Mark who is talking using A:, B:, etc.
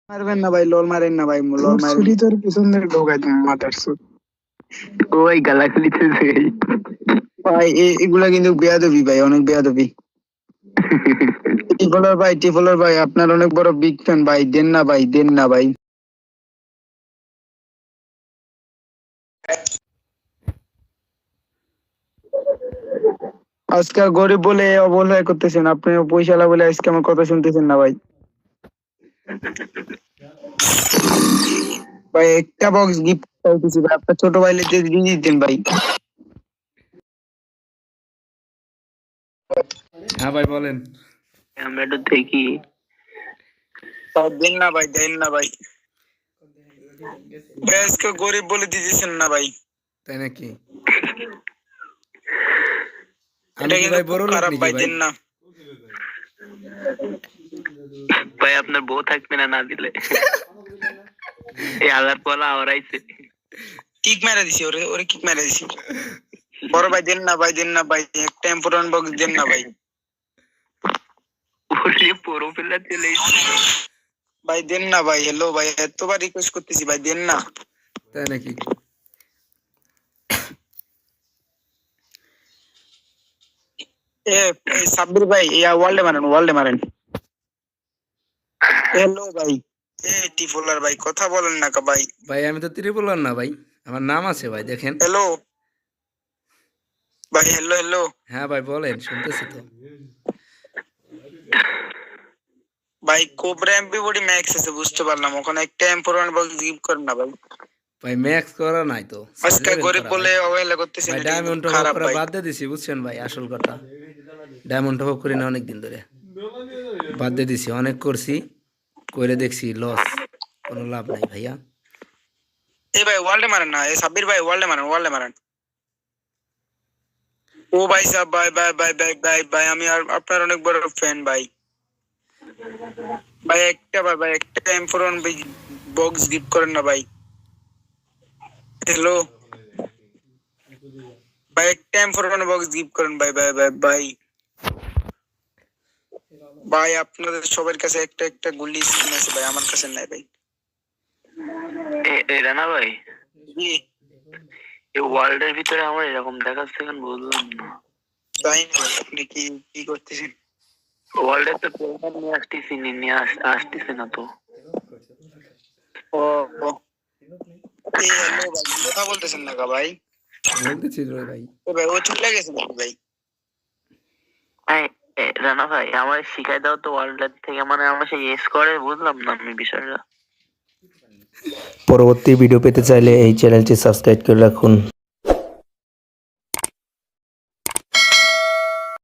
A: মারবেন না ভাই, লোল মারেন না ভাই, লোল মারেন। ছুরি তোর পিছন থেকে ঢোকাই তুমি মাথার সুট।
B: ও ভাই গালাগালি দিতেছে
A: ভাই এগুলা কিন্তু বেয়াদবি ভাই, অনেক বেয়াদবি। টিফলার ভাই আপনার অনেক বড় বিগ ফ্যান ভাই, দেন না ভাই, দেন না ভাই। আজকাল গরিব বলে অবহেলা করতেছেন আপনি, পয়সালা বলে আজকে আমার কথা শুনতেছেন না ভাই। ভাই একটা বক্স গিফট চাইতেছি ভাই, আপনার ছোট ভাই লিতে দিয়ে দিতেন ভাই।
C: হ্যাঁ ভাই বলেন।
B: আমরা একটু দেখি।
A: দেন না ভাই, দেন না ভাই। ভাই আজকে গরিব বলে দিতেছেন না ভাই।
C: তাই নাকি?
A: এটা কিন্তু
C: ভাই বড় লোক
A: খারাপ
C: নাকি
A: ভাই,
C: ভাই?
A: দেন না
B: ভাই আপনার বউ থাকবে না না দিলে। এই আলার পলা আওরাইছে।
A: কিক মেরে দিছি, ওরে ওরে কিক মেরে দিছি। বড় ভাই দেন না ভাই, দেন না ভাই, একটা টেম্পোরান বক্স দেন না ভাই।
B: ওরে পুরো ফেলা চলে
A: ভাই দেন না ভাই, হ্যালো ভাই, এতবার রিকোয়েস্ট করতেছি ভাই, দেন না।
C: তাই নাকি?
A: সাব্বির ভাই ওয়ার্ল্ডে মারেন, ওয়ার্ল্ডে মারেন। হ্যালো ভাই, টিফলার ভাই কথা বলেন না ভাই।
C: ভাই আমি তো ত্রিপুলার না ভাই, আমার নাম আছে ভাই, দেখেন।
A: হ্যালো ভাই, হ্যালো হ্যালো।
C: হ্যাঁ ভাই বলেন, শুনতেছি তো।
A: ভাই কোবরা এমপি বডি ম্যাক্স আছে, বুঝতে পারলাম, ওখানে একটা টেম্পোরান বক্স গিফট করেন না ভাই।
C: ভাই ম্যাক্স করা নাই তো,
A: আজকে গরিব বলে অবহেলা করতেছেন,
C: ভাই
A: এটা কিন্তু
C: ডায়মন্ড টপ
A: খারাপ
C: করা
A: ভাই।
C: বাদ দিয়ে দিছি, বুঝছেন ভাই, আসল কথা ডায়মন্ড টপ করি না অনেক দিন ধরে, বাদ দিয়ে দিছি, অনেক করছি, করে দেখছি লস, কোনো লাভ নাই ভাইয়া।
A: ভাই ওয়ার্ল্ডে মারেন না, সাব্বির ভাই ওয়ার্ল্ডে মারেন, ওয়ার্ল্ডে মারেন। ও ভাই সাহেব, ভাই ভাই ভাই ভাই ভাই ভাই, আমি আপনার অনেক বড় ফ্যান ভাই। ভাই একটা ভাই একটা টেম্পোরান বক্স গিফট করেন না ভাই। হ্যালো ভাই, একটা টেম্পোরান বক্স গিফট করেন ভাই ভাই ভাই ভাই। ভাই আপনাদের সবার কাছে একটা একটা গুলি স্কিন আছে ভাই, আমার কাছে নাই ভাই।
B: রানা ভাই,
A: জি
B: এই ওয়ার্ল্ডের ভিতরে আমার এরকম দেখাচ্ছে কেন বুঝলাম না।
A: তাই না ভাই, আপনি কি কি করতেছেন?
B: ওয়ার্ল্ডের তো প্রোগ্রাম নিয়ে আসতেছি, নিয়ে আসতেছে না তো।
A: ও ও। হ্যালো ভাই, কথা বলতেছেন না ভাই?
C: বলতেছি রে ভাই।
A: ভাই ও চলে গেছে নাকি ভাই?
B: রানা ভাই আমার শিখাই দাও তো, ওয়ার্ল্ডের থেকে মানে আমার সেই এস করে, বুঝলাম না আমি বিষয়টা।
D: পরবর্তী ভিডিও পেতে চাইলে এই চ্যানেলটি সাবস্ক্রাইব করে রাখুন।